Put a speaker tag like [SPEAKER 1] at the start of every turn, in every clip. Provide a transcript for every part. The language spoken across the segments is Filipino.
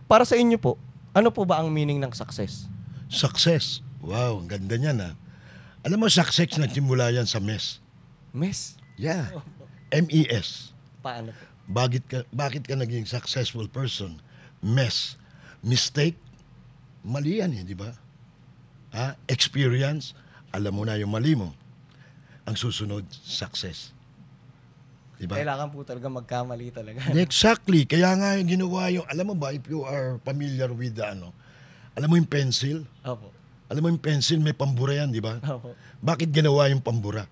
[SPEAKER 1] Para sa inyo po, ano po ba ang meaning ng success?
[SPEAKER 2] Success. Wow, ang ganda niyan ha. Alam mo, success nagsimula yan sa mess.
[SPEAKER 1] Mes?
[SPEAKER 2] Yeah. MES.
[SPEAKER 1] Paano po?
[SPEAKER 2] Bakit ka naging successful person? Mess. Mistake. Mali yan di ba? Experience. Alam mo na yung mali mo. Ang susunod, success. Di ba?
[SPEAKER 1] Kailangan po talaga magkamali talaga.
[SPEAKER 2] Exactly. Kaya nga yung ginawa yung, alam mo ba, if you are familiar with alam mo yung pencil?
[SPEAKER 1] Opo.
[SPEAKER 2] Alam mo yung pencil, may pambura yan, di ba?
[SPEAKER 1] Opo.
[SPEAKER 2] Bakit ginawa yung pambura?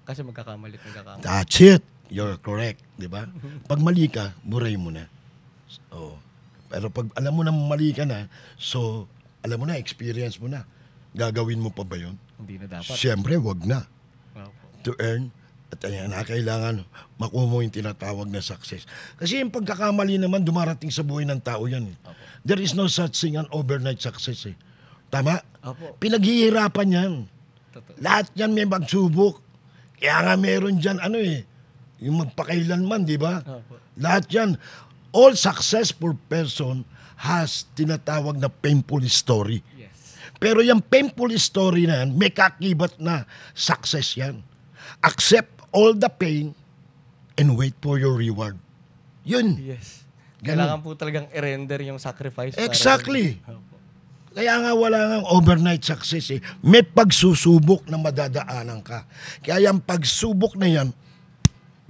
[SPEAKER 1] Kasi magkakamali.
[SPEAKER 2] That's it. You're correct, di ba? Pag mali ka, buray mo na. So, pero pag alam mo na mali ka na, so, alam mo na, experience mo na. Gagawin mo pa ba yun?
[SPEAKER 1] Hindi na dapat.
[SPEAKER 2] Siyempre, wag na.
[SPEAKER 1] Opo.
[SPEAKER 2] To earn, at ayan, kailangan makuha mo yung tinatawag na success. Kasi yung pagkakamali naman, dumarating sa buhay ng tao yan.
[SPEAKER 1] Opo.
[SPEAKER 2] There is no such thing an overnight success. Tama?
[SPEAKER 1] Opo.
[SPEAKER 2] Pinaghihirapan yan.
[SPEAKER 1] Totoo.
[SPEAKER 2] Lahat yan may magsubok. Kaya nga meron dyan, yung magpakailanman, di ba?
[SPEAKER 1] Opo.
[SPEAKER 2] Lahat yan. All successful person has tinatawag na painful story.
[SPEAKER 1] Yes.
[SPEAKER 2] Pero yung painful story na yan, may kakibat na success yan. Accept all the pain and wait for your reward. Yun.
[SPEAKER 1] Yes.
[SPEAKER 2] Ganun.
[SPEAKER 1] Kailangan po talagang i-render yung sacrifice.
[SPEAKER 2] Exactly.
[SPEAKER 1] Opo.
[SPEAKER 2] Kaya nga wala nga overnight success May pagsusubok na madadaanan ka. Kaya yung pagsubok na yan,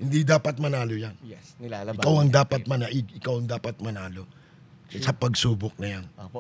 [SPEAKER 2] hindi dapat manalo yan.
[SPEAKER 1] Yes. Nilalaban.
[SPEAKER 2] Ikaw ang dapat manaig, ikaw ang dapat manalo. Sa pagsubok na yan.
[SPEAKER 1] Opo.